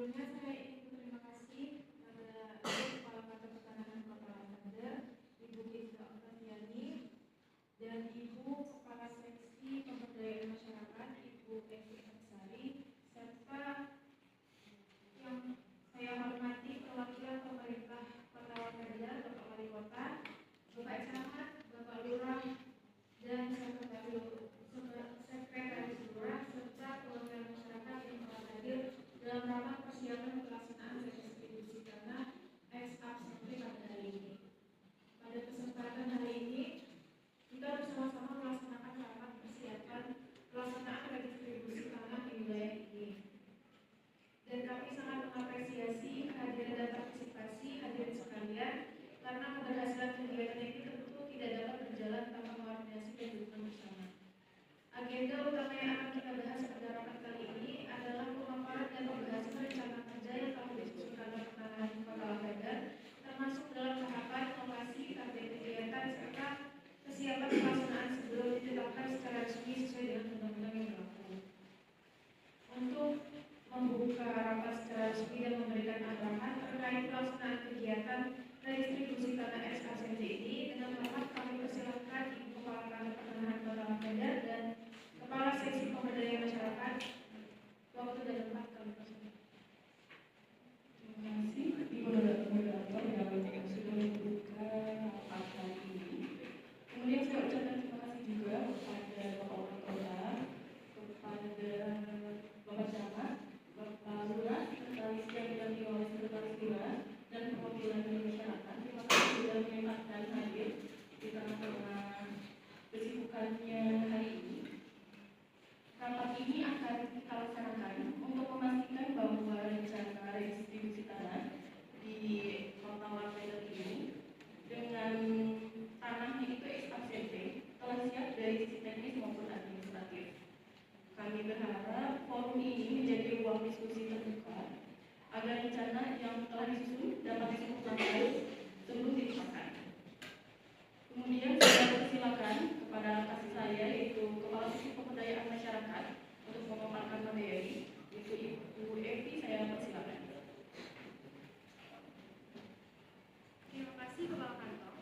Sebelumnya saya ingin berterima kasih kepada Kepala Kantor Pertanahan Kota Lavender, Ibu Gisela Octaviani, dan Ibu Kepala Seksi Pemberdayaan Masyarakat, Ibu Evi Aksari, serta yang saya hormati perwakilan pemerintah Kota Lavender, Bapak Wali Kota, Bapak Camat, Bapak Lurah, dan Sekretaris Lurah, serta perwakilan masyarakat yang telah hadir dalam rapat persiapan pelaksanaan redistribusi tanah ex absensi pada hari ini. Pada kesempatan hari ini, kita bersama-sama melaksanakan rapat persiapan pelaksanaan redistribusi tanah di wilayah ini. Dan kami sangat mengapresiasi kehadiran dan partisipasi hadirin sekalian, karena keberhasilan kegiatan ini tentu tidak dapat berjalan tanpa koordinasi dan dukungan bersama. Agenda utama yang akan kita bahas pada rapat kali ini adalah pemaparan dan pembahasan rencana kerja yang telah didiskusikan oleh Pertanahan Kota Lavender, termasuk dalam tahapan lokasi, target kegiatan, serta kesiapan pelaksanaan sebelum ditetapkan secara resmi sesuai dengan undang-undang yang berlaku. Untuk membuka rapat secara resmi dan memberikan arahan terkait pelaksanaan kegiatan redistribusi tanah ex absensi ini, dengan hormat kami persilahkan Ibu Kepala Kantor Pertanahan Kota Lavender dan Kepala Seksi Pemberdayaan Masyarakat. Waktu dan tempat kami persilahkan. Terima kasih Ibu Moderator yang sudah membuka rapat kali ini. Kemudian saya ucapkan terima kasih juga kepada Bapak Wali Kota, kepada Bapak Camat, Bapak Lurah, Sekretaris yang didampingi oleh Sekretaris Lurah, dan perwakilan dari masyarakat. Terima kasih sudah menyempatkan hadir di tengah-tengah kesibukannya hari ini. Rapat ini akan kita laksanakan untuk memastikan bahwa rencana redistribusi tanah di Kota Lavender ini dengan tanahnya itu ex absensi telah siap dari sisi teknis maupun administratif. Kami berharap forum ini menjadi ruang diskusi terbuka agar rencana yang telah disusun dapat disempurnakan sebelum ditetapkan. Kemudian saya persilakan kepada kasih saya, yaitu Kepala Seksi Pemberdayaan Masyarakat, untuk memaparkan materi. Itu Ibu Evi, saya persilakan. Terima kasih Kepala Kantor.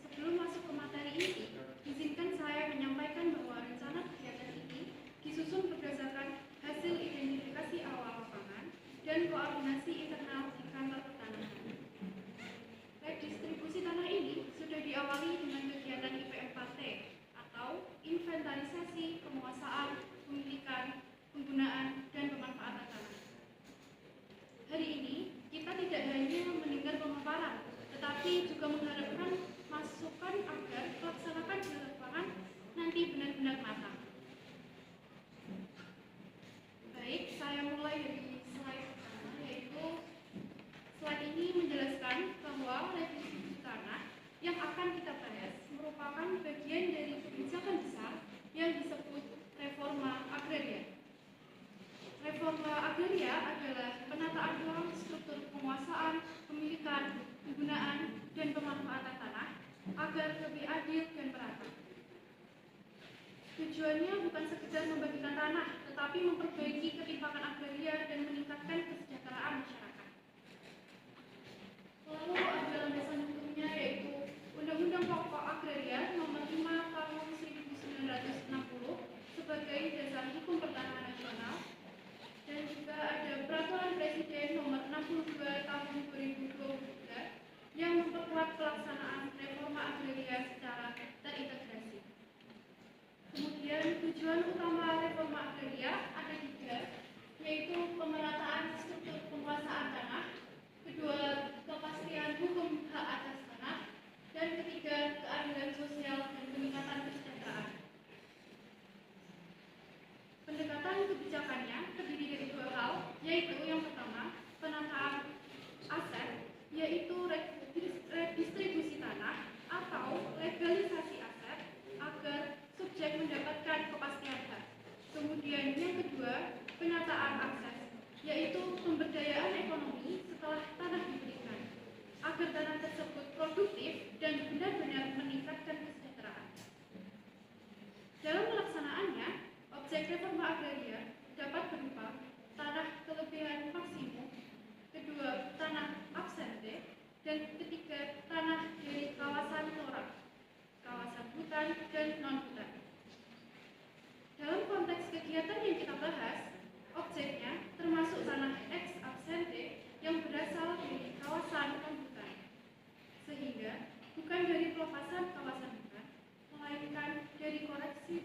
Sebelum masuk ke materi ini, izinkan saya menyampaikan bahwa rencana kegiatan ini disusun berdasarkan hasil identifikasi awal lapangan dan koordinasi internal di kantor pertanahan. Redistribusi tanah ini sudah diawali dengan kegiatan IPM4T atau inventarisasi, penguasaan, pemilikan, penggunaan, dan pemanfaatan tanah. Hari ini kita tidak hanya mendengar pemaparan, tetapi juga mengharapkan masukan agar pelaksanakan di lapangan nanti benar-benar matang. Baik, saya mulai dari slide pertama, yaitu slide ini menjelaskan bahwa redistribusi tanah yang akan kita bahas merupakan bagian dari kebijakan besar yang disebut reforma agraria. Reforma agraria adalah penataan ulang struktur penguasaan, pemilikan, penggunaan, dan pemanfaatan tanah agar lebih adil dan merata. Tujuannya bukan sekedar membagikan tanah, tetapi memperbaiki ketimpangan agraria dan meningkatkan kesejahteraan masyarakat. Lalu ada landasan hukumnya, yaitu Undang-Undang Pokok Agraria Nomor 5 Tahun 1960 sebagai dasar hukum pertanahan nasional, dan juga ada Peraturan Presiden Nomor 62 Tahun 2023 yang memperkuat pelaksanaan reforma agraria secara terintegrasi. Kemudian tujuan utama reforma agraria ada 3, yaitu pemerataan struktur penguasaan tanah, kedua, kepastian hukum hak atas tanah, dan ketiga, keadilan sosial dan peningkatan kesejahteraan. Pendekatan kebijakannya terdiri dari 2 hal, yaitu yang pertama, penataan aset, yaitu redistribusi tanah atau legalisasi aset agar subjek mendapatkan kepastian hak. Kemudian yang kedua, penataan akses, yaitu pemberdayaan ekonomi setelah tanah diberikan, agar tanah tersebut produktif dan benar-benar meningkatkan kesejahteraan. Dalam pelaksanaannya, objek reforma agraria dapat berupa tanah kelebihan maksimum Dan ketiga, tanah dari kawasan TORA, kawasan hutan dan non-hutan. Dalam konteks kegiatan yang kita bahas, objeknya termasuk tanah ex absente yang berasal dari kawasan non-hutan, sehingga bukan dari pelepasan kawasan hutan, melainkan dari koreksi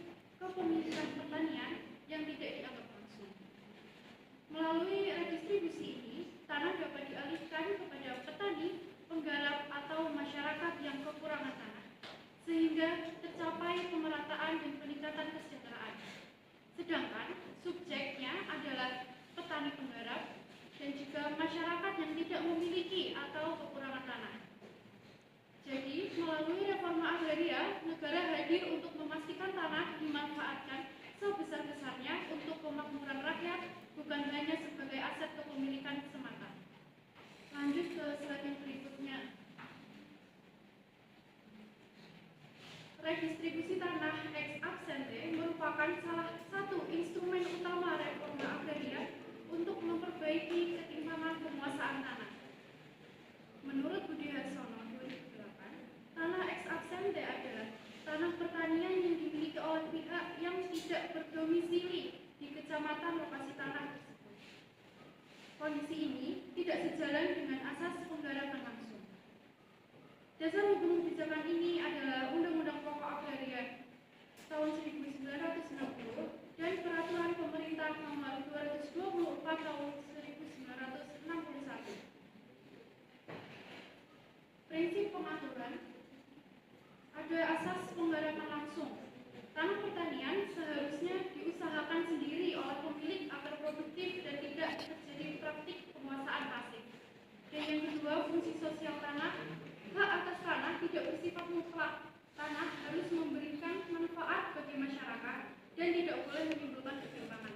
kepemilikan pertanian yang tidak dianggap langsung. Melalui redistribusi ini, tanah dapat dialihkan kepada petani, penggarap atau masyarakat yang kekurangan tanah, sehingga tercapai pemerataan dan peningkatan kesejahteraan. Sedangkan subjeknya adalah petani penggarap dan juga masyarakat yang tidak memiliki atau kekurangan tanah. Jadi, melalui reforma agraria, negara hadir untuk memastikan tanah dimanfaatkan sebesar-besarnya untuk pemakmuran rakyat, bukan hanya sebagai aset kepemilikan semata. Lanjut ke slide yang berikutnya. Redistribusi tanah ex absente merupakan salah satu instrumen utama reforma agraria untuk memperbaiki ketimpangan penguasaan tanah. Menurut Budi Harsono 2008, tanah ex absente adalah tanah pertanian yang dimiliki oleh pihak yang tidak berdomisili di kecamatan lokasi tanah tersebut. Kondisi ini tidak sejalan dengan asas penggarapan langsung. Dasar hukum kebijakan ini adalah Undang-Undang Pokok Agraria tahun 1960 dan Peraturan Pemerintah Nomor 224 tahun 1961. Prinsip pengaturan ada asas penggarapan langsung. Tanah pertanian seharusnya diusahakan sendiri oleh pemilik agar produktif dan tidak terjadi praktik penguasaan pasif. Dan yang kedua, fungsi sosial tanah. Hak atas tanah tidak bersifat mutlak. Tanah harus memberikan manfaat bagi masyarakat dan tidak boleh menimbulkan ketimpangan.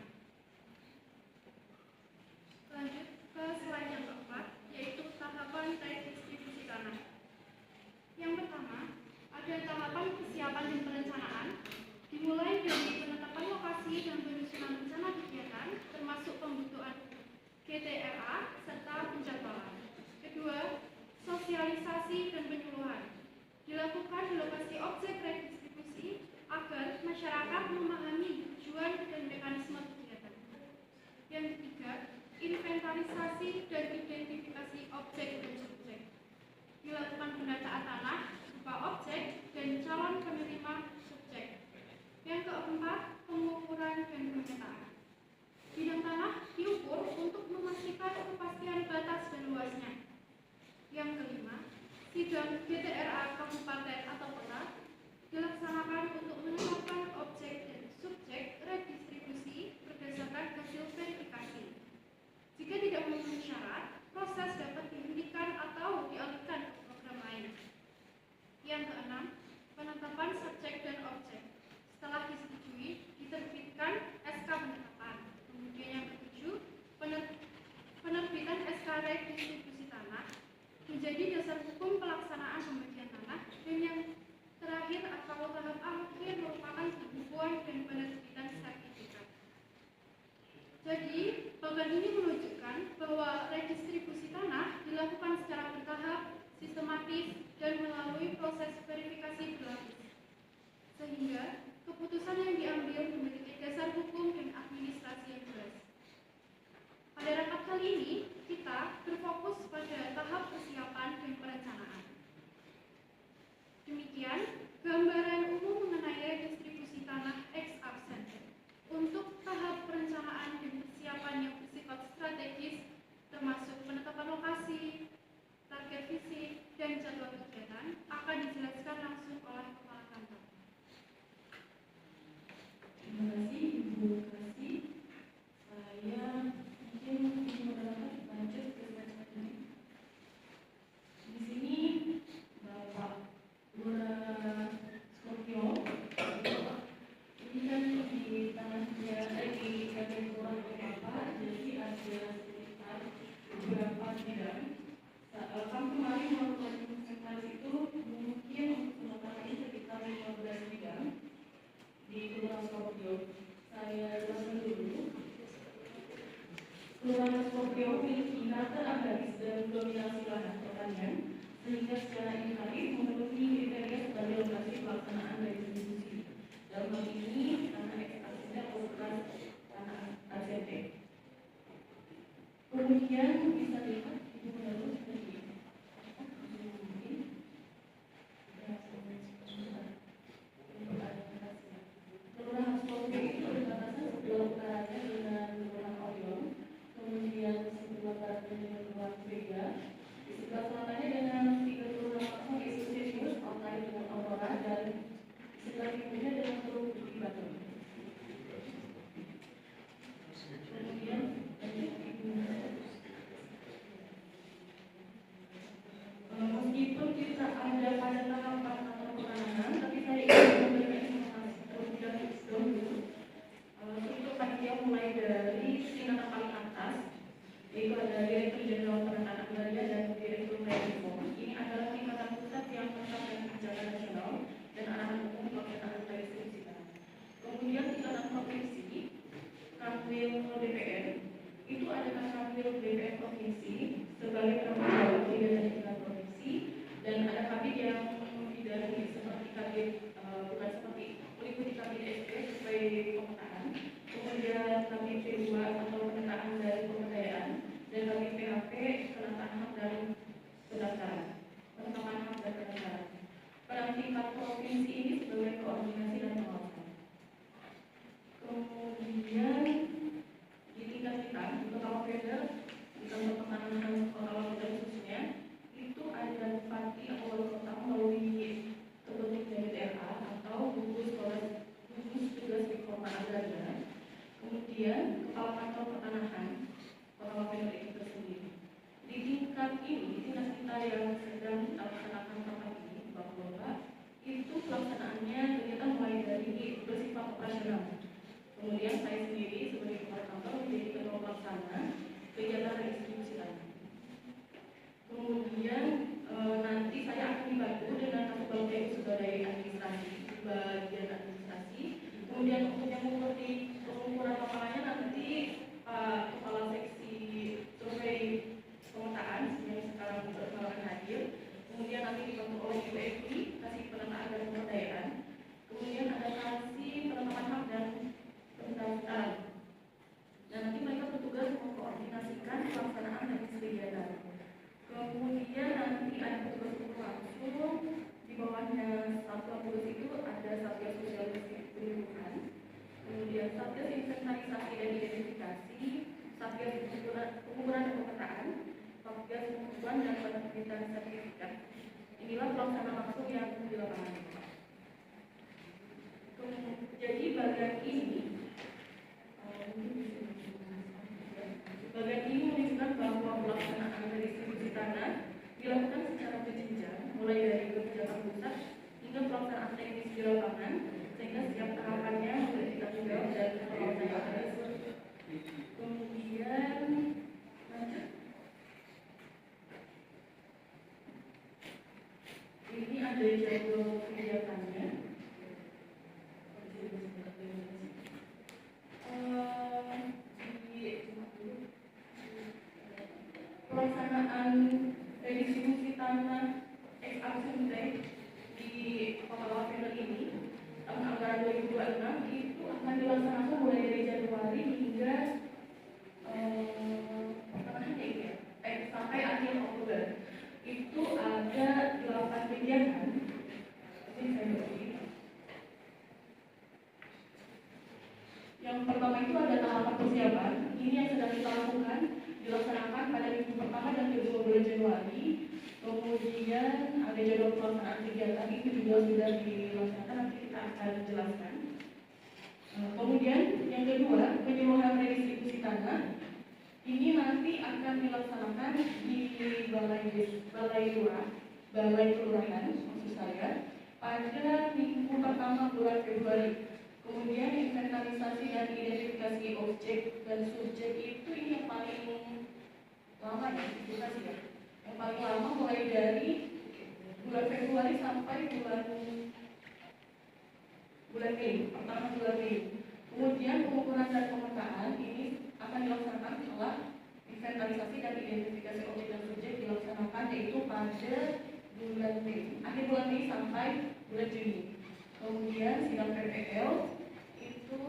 Lanjut ke slide yang keempat, yaitu tahapan redistribusi tanah. Yang pertama, ada tahapan persiapan dan perencanaan, dimulai dari penetapan lokasi dan penyusunan rencana kegiatan, termasuk pembentukan GTRA serta penjadwalan. Kedua, sosialisasi dan penyuluhan, dilakukan di lokasi objek redistribusi agar masyarakat memahami tujuan dan mekanisme kegiatan. Yang ketiga, inventarisasi dan identifikasi objek dan subjek, dilakukan pendataan tanah berupa objek dan calon penerima subjek. Yang keempat, pengukuran dan pemetaan. Bidang tanah diukur untuk memastikan kepastian batas dan luasnya. Yang kelima, sidang GTRA kabupaten atau kota dilaksanakan untuk menetapkan objek dan subjek redistribusi berdasarkan hasil verifikasi. Jika tidak memenuhi syarat, proses dapat dihentikan atau dialihkan ke program lain. Yang keenam, penetapan subjek dan objek. Setelah disetujui, diterbitkan SK penetapan. Kemudian yang ketujuh, penerbitan SK redistribusi tanah menjadi dasar hukum pelaksanaan pembagian tanah, dan yang terakhir atau tahap akhir merupakan pembukuan dan penerbitan sertifikat. Jadi, bagan ini menunjukkan bahwa redistribusi tanah dilakukan secara bertahap, sistematis, dan melalui proses verifikasi berlapis, sehingga keputusan yang diambil memiliki dasar hukum dan administrasi yang jelas. Pada rapat kali ini, kita berfokus pada tahap persiapan dan perencanaan. Demikian gambaran umum mengenai redistribusi tanah ex absente. Untuk tahap perencanaan dan persiapan yang bersifat strategis, termasuk penetapan lokasi, target visi, dan jadwal kegiatan, akan dijelaskan langsung oleh Kepala Kantor. Terima kasih Ibu Kasih. Saya mungkin ingin lanjut ke slide ini. Di sehingga secara indikatif memenuhi kriteria sebagai lokasi pelaksanaan redistribusi. Dalam hal ini tanah ekstraksinya merupakan tanah ACT. Kemudian bisa dilihat Ibu menurut dari Kelurahan Soloke itu berbatasan sebelah utaranya dengan Kelurahan Orion, kemudian sebelah baratnya dengan Kelurahan Vega, di sebelah selatannya dengan 3 kelurahan langsung yaitu Sirius, Altai dengan Aurora, dan di sebelah timurnya dengan Teluk Bukit Batu. Kemudian meskipun kita ada pada tahapan atau penanganan, tapi saya ingin memberikan informasi terlebih dahulu untuk panitia mulai dari tingkatan paling atas, yaitu ada Direktur Jenderal Perencanaan Agraria dan Direktur Reform. Ini adalah tingkatan pusat yang mencapai kebijakan nasional dan arahan umum pelaksanaan redistribusi tanah. Kemudian tingkatan provinsi, Kanwil BPN, itu adalah Kanwil BPN provinsi sebagai penanggung jawab di tingkat provinsi, dan ada kabit yang tidak seperti kabit bukan seperti meliputi kabit SP sesuai pemetaan, kemudian kabit P2 atau pemetaan dari pemberdayaan, dan kabit PHP penataan hak dan pendaftaran, penetapan hak dan pendaftaran. Pada tingkat provinsi ini sebagai koordinasi dan pengawasan. Kemudian di tingkat kita di Kota Wapenda, di kantor pertanahan Kota Wapenda khususnya, itu ada bupati atau wali kota melalui terbentuk DPRA atau gugus tugas reforma agraria. Kemudian kepala kantor pertanahan Kota Wapenda itu tersendiri. Di tingkat ini, dinas kita yang sedang melaksanakan tempat ini, Bapak-Bapak, itu pelaksanaannya kegiatan mulai dari bersifat operasional. Kemudian saya sendiri sebagai kepala kantor menjadi ketua pelaksana kegiatan redistribusi tanah. Kemudian nanti saya akan dibantu dengan Kasubag TU sebagai administrasi, bagian administrasi. Kemudian untuk yang mengerti pengukuran lapangannya nanti kepala seksi survei pemetaan yang sekarang berkembang hadir. Kemudian nanti dibantu oleh UFI, kasih penataan dan pemberdayaan. Kemudian ada kasih penetapan hak dan pendaftaran. Dan nanti mereka bertugas mengkoordinasikan pelaksanaan redistribusi. Kemudian nanti ada petugas langsung di bawahnya Satgas Tugas itu ada Satgas Sosial Perlindungan, kemudian Satgas Inventarisasi dan Identifikasi, Satgas Pengukuran dan Pemetaan, Satgas Pengukuran dan Penerbitan Sertifikat. Inilah pelaksana langsung yang di lapangan. Jadi bagian ini menunjukkan bahwa pelaksanaan redistribusi tanah dilakukan secara berjenjang, mulai dari kebijakan pusat hingga pelaksanaan teknis di lapangan, sehingga setiap tahapannya memiliki tanggung jawab dan pengawasan yang ada. Kemudian ini ada jadwal kegiatannya. Pelaksanaan redistribusi tanah ex-ASMT di Kota Wapenda ini tahun anggaran 2026 itu akan dilaksanakan mulai dari Januari hingga sampai akhir Oktober. Itu ada 8 kegiatan. Yang pertama itu ada tahapan persiapan. Ini yang sedang kita lakukan, dilaksanakan pada minggu pertama dan kedua bulan Januari. Kemudian ada jadwal pelaksanaan kegiatan itu juga sudah dilaksanakan, nanti kita akan jelaskan. Kemudian yang kedua, penyuluhan redistribusi tanah. Ini nanti akan dilaksanakan di balai kelurahan maksud saya pada minggu pertama bulan Februari. Kemudian inventarisasi dan identifikasi objek dan subjek itu ini yang paling lama ya, yang paling lama mulai dari bulan Februari sampai bulan Mei, pertama bulan Mei. Kemudian pengukuran dan pemetaan ini akan dilaksanakan setelah inventarisasi dan identifikasi objek dan subjek dilaksanakan, yaitu pada bulan Juni. Kemudian sidang PPL itu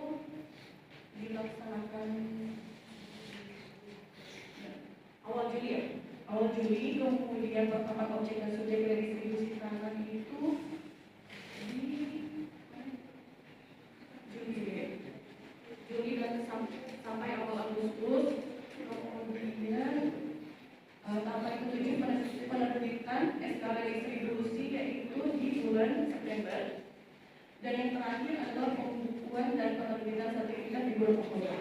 dilaksanakan awal Juli ya. Awal Juli, kemudian penetapan objek dan subjek dari distribusi tanah itu di Juli dan sampai awal Agustus. Kemudian tahapan ketujuh penerbitan SKB distribusi yaitu di bulan September. Dan yang terakhir adalah pembukuan dan penerbitan sertifikat di bulan Oktober.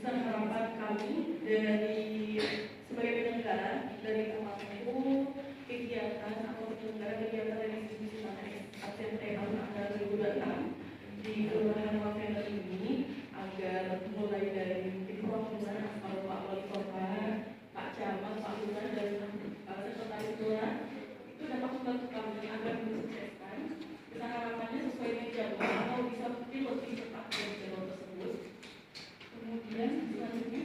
Harapan kami dari sebagai penyelenggara dari Kemenku kegiatan atau penyelenggara kegiatan dari distribusi tanah ACT tahun anggaran 2026 di Kelurahan Wamena ini agar mulai dari kepengurusan atau Pak Wali Kota, Pak Camat, Pak Lurah dan Sekretaris Lurah itu dapat membantu kami agar mensukseskan. Kita harapannya sesuai dengan jadwal atau bisa mungkin lebih cepat dari jadwal tersebut. Kemudian selanjutnya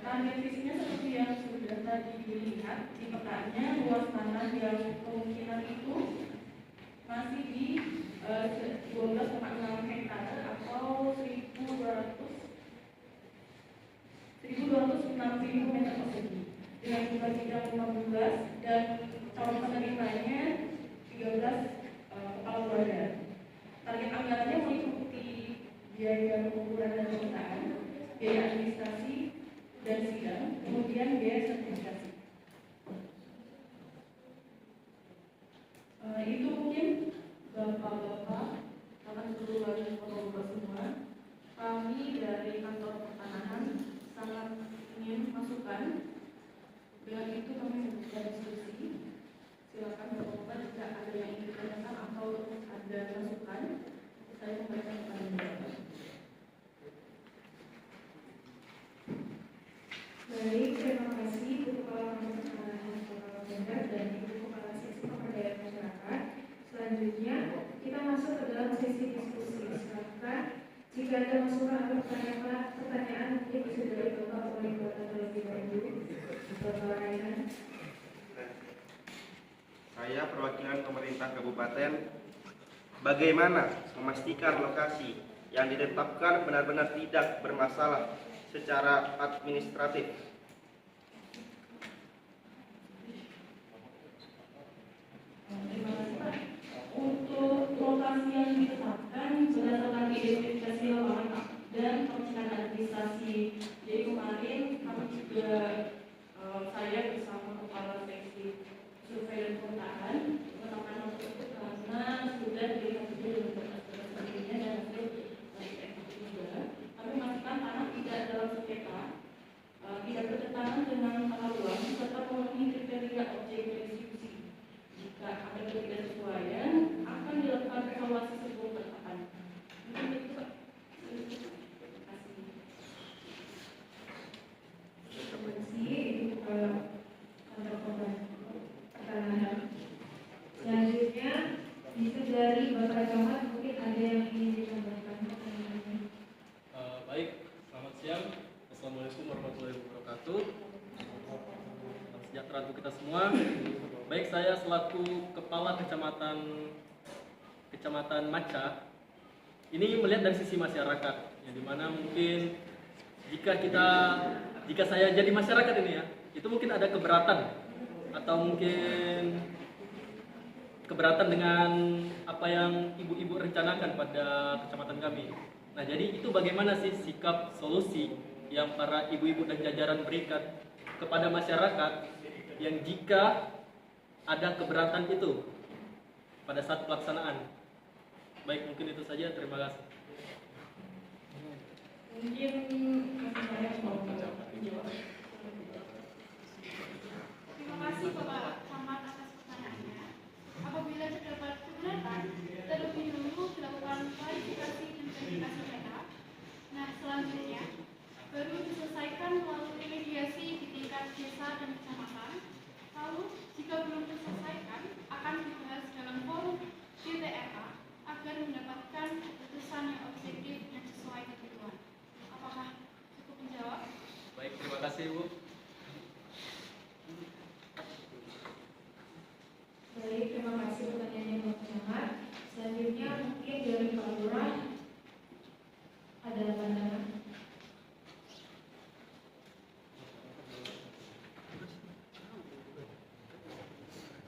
target visinya seperti yang sudah tadi dilihat di petanya, luas tanah yang kemungkinan itu masih di 12,6 hektar atau 1.206.000 meter persegi dengan jumlah sidang 15 dan calon penerimanya 13 kepala keluarga. Target anggarannya meliputi biaya pengukuran dan pemetaan, biaya administrasi dan sidang, kemudian biaya sertifikasi. Itu mungkin Bapak-bapak, teman-teman dan bapak-bapak semua, kami dari kantor pertanahan sangat ingin masukan. Dengan itu kami membuka diskusi. Silakan bapak-bapak jika ada yang ingin ditanyakan atau ada masukan, saya memberikan kepada bapak. Baik, terima kasih Ibu Kepala Kantor Pertanahan Kota Bendar dan Ibu Kepala Seksi Pemberdayaan Masyarakat. Selanjutnya kita masuk ke dalam sesi diskusi. Silakan jika ada masukan atau pertanyaan mungkin bisa dari Bapak Wali Kota terlebih dahulu. Bapak Raihan. Saya perwakilan pemerintah kabupaten. Bagaimana memastikan lokasi yang ditetapkan benar-benar tidak bermasalah secara administratif? Terima kasih Pak. Untuk lokasi yang ditetapkan berdasarkan identifikasi lapangan dan perencanaan administrasi. Jadi kemarin kami juga saya bersama Kepala Seksi Survei dan Pemetaan menetapkan hal tersebut karena sudah dilihat juga dengan berkas-berkas sebelumnya dan hasil eksekusi juga. Kami memastikan tanah tidak dalam sengketa, tidak bertentangan dengan tata ruang serta memenuhi kriteria objek distribusi. Jika ada ketidaksesuaian, akan dilakukan evaluasi sebelum penetapan. Mungkin itu Pak. Terima kasih Ibu Kepala Kantor Pertanahan. Selanjutnya bisa dari Bapak Camat mungkin ada yang ingin ditambahkan. Baik, selamat siang. Assalamualaikum warahmatullahi wabarakatuh. Salam sejahtera untuk kita semua. Baik, saya selaku Kepala Kecamatan Maca ini melihat dari sisi masyarakat, yang dimana mungkin jika saya jadi masyarakat ini ya, itu mungkin ada keberatan atau mungkin keberatan dengan apa yang ibu-ibu rencanakan pada kecamatan kami. Nah, jadi itu bagaimana sih sikap solusi yang para ibu-ibu dan jajaran berikan kepada masyarakat yang jika ada keberatan itu pada saat pelaksanaan. Baik, mungkin itu saja. Terima kasih. Mungkin saya mau menjawab. Terima kasih Bapak Camat atas pertanyaannya. Apabila terdapat keberatan, terlebih dulu dilakukan klarifikasi dan verifikasi data. Nah, selanjutnya baru diselesaikan melalui mediasi di tingkat desa dan kecamatan. Lalu, jika belum terselesaikan, akan dibahas dalam forum DPRA agar mendapatkan keputusan yang objektif dan sesuai kebutuhan. Apakah cukup menjawab? Baik, terima kasih Bu.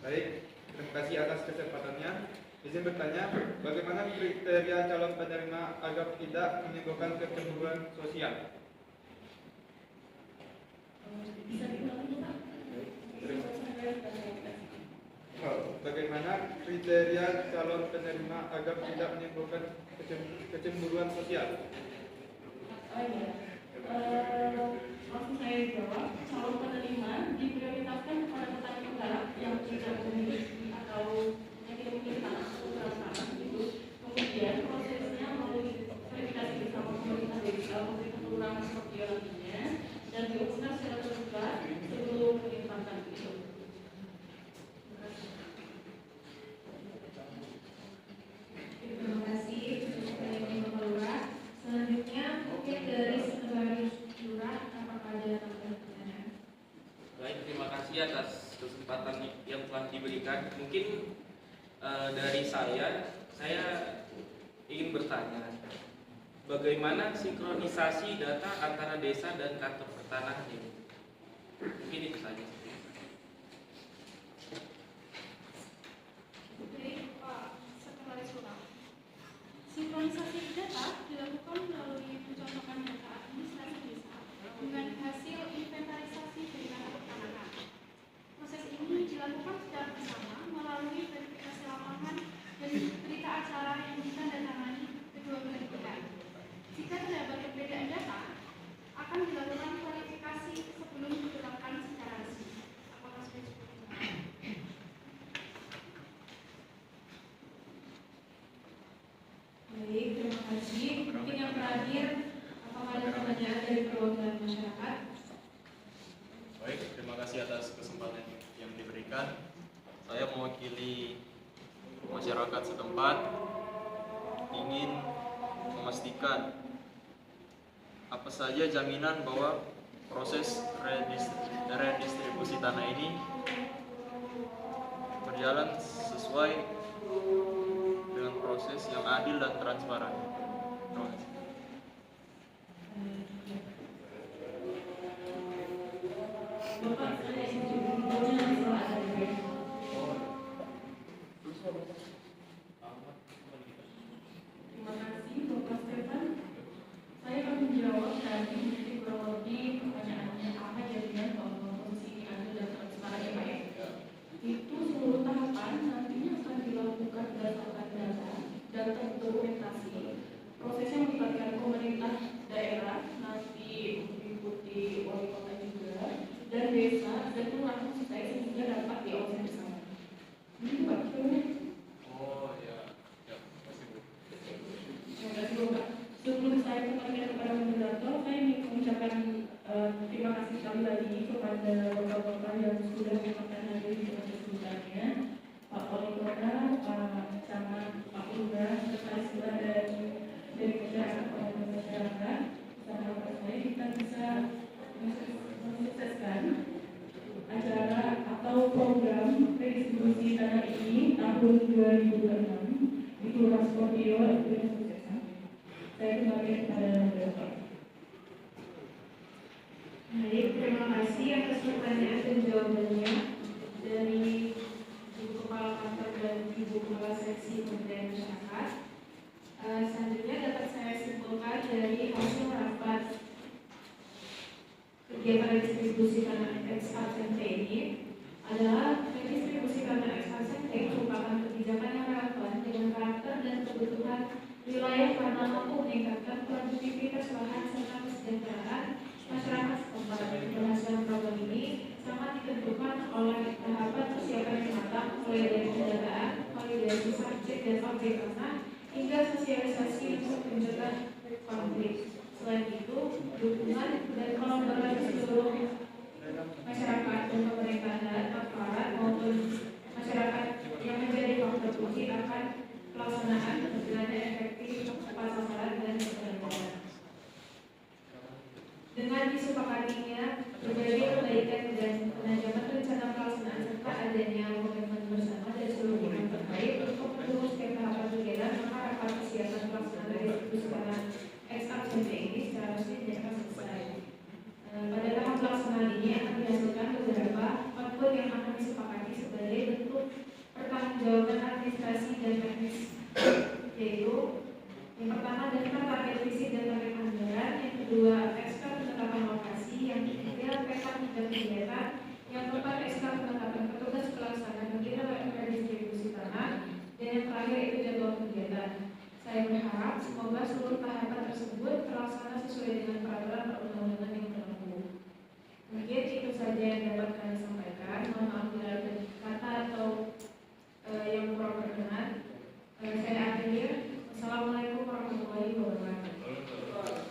Baik, terima kasih atas kesempatannya. Izin bertanya, bagaimana kriteria calon penerima agar tidak menimbulkan kecemburuan sosial? Bisa diulangi Pak? Bagaimana kriteria calon penerima agar tidak menimbulkan kecemburuan sosial? Oh iya, langsung saya jawab. Calon penerima diprioritaskan kepada petani penggarap yang tidak memiliki atau yang tidak memiliki tanah atau tanah gitu. Kemudian prosesnya melalui verifikasi bersama pemerintah desa, pemerintah kelurahan seperti nantinya, dan diumumkan secara terbuka sebelum ditetapkan gitu. Terima kasih untuk Bapak Lurah. Selanjutnya mungkin dari Sekretaris Lurah, apakah ada tambahan pertanyaan? Baik, terima kasih atas kesempatan yang telah diberikan. Mungkin dari saya ingin bertanya, bagaimana sinkronisasi data antara desa dan kantor pertanahan ini? Mungkin itu saja. Baik, Pak Sekretaris Lurah. Sinkronisasi data dilakukan melalui pencocokan data administrasi desa dengan hasil inventarisasi dari kantor pertanahan. Proses ini dilakukan secara bersama melalui verifikasi lapangan dan berita acara yang ditandatangani kedua belah pihak. Jika terdapat perbedaan data, akan dilakukan klarifikasi sebelum ditetapkan secara resmi. Apakah sudah cukup? Baik, terima kasih. Mungkin yang terakhir, apakah ada pertanyaan dari perwakilan masyarakat? Baik, terima kasih atas kesempatan yang diberikan. Saya mewakili masyarakat setempat ingin memastikan apa saja jaminan bahwa proses redistribusi tanah ini berjalan sesuai dengan proses yang adil dan transparan. Terima kasih. Bapak, saya izin bertanya soal ada. Terima kasih Bapak Stefan. Saya akan menjawab tadi mungkin kurang lebih pertanyaannya apa jadinya bahwa posisi ini adil dan transparan ya Pak ya. Itu seluruh tahapan nantinya akan dilakukan berdasarkan data dan terdokumentasi. Prosesnya melibatkan pemerintah daerah nanti diikuti wali kota juga dan desa dan kelurahan supaya sehingga dapat diawasi bersama. Ini Pak, Oh ya, terima kasih Bu. terima kasih Bapak. Sebelum saya kembalikan kepada moderator, saya ingin mengucapkan terima kasih sekali lagi kepada bapak-bapak yang sudah menyempatkan hadir di sebenarnya, Pak Wali Kota, Pak Camat, Pak Lurah, Sekretaris Lurah dan dari masyarakat. Harapan saya kita bisa mensukseskan acara atau program redistribusi tanah ini tahun 2006 di Kelurahan Scorpio dengan sukses. Saya kembali kepada moderator. Baik, terima kasih atas pertanyaan dan jawabannya dari Ibu Kepala Kantor dan Ibu Kepala Seksi Kementerian Masyarakat. Selanjutnya dapat saya simpulkan dari hasil rapat kegiatan redistribusi tanah ex absente ini adalah redistribusi tanah ex absente merupakan kebijakan yang relevan dengan karakter dan kebutuhan wilayah karena mampu meningkatkan produktivitas lahan serta kesejahteraan masyarakat setempat. Pembahasan program ini sangat ditentukan oleh tahapan persiapan yang matang mulai dari pendataan, validasi subjek dan objek tanah hingga sosialisasi untuk mencegah konflik. Selain itu, dukungan dan kolaborasi seluruh masyarakat dan pemerintahan, aparat maupun masyarakat yang menjadi faktor kunci akan pelaksanaan berjalannya efektif, tepat sasaran dan berkelanjutan. Dengan disepakatinya berbagai perbaikan dan penajaman rencana pelaksanaan serta adanya komitmen bersama dari seluruh pihak terkait untuk mendukung setiap tahapan kegiatan, maka rapat persiapan pelaksanaan redistribusi tanah ex absente ini secara resmi akan selesai. Pada tahap pelaksanaan ini akan dihasilkan beberapa output yang akan disepakati sebagai bentuk Yang pertama daftar target visi dan target anggaran, yang kedua SK penetapan lokasi, yang ketiga peta bidang kegiatan, yang keempat SK penetapan petugas pelaksana kegiatan redistribusi tanah, dan yang terakhir itu jadwal kegiatan. Saya berharap semoga seluruh tahapan tersebut terlaksana sesuai dengan peraturan perundang-undangan yang berlaku. Mungkin itu saja yang dapat kami sampaikan. Mohon maaf bila ada kata atau yang kurang berkenan. Saya akhiri. Wassalamualaikum warahmatullahi wabarakatuh.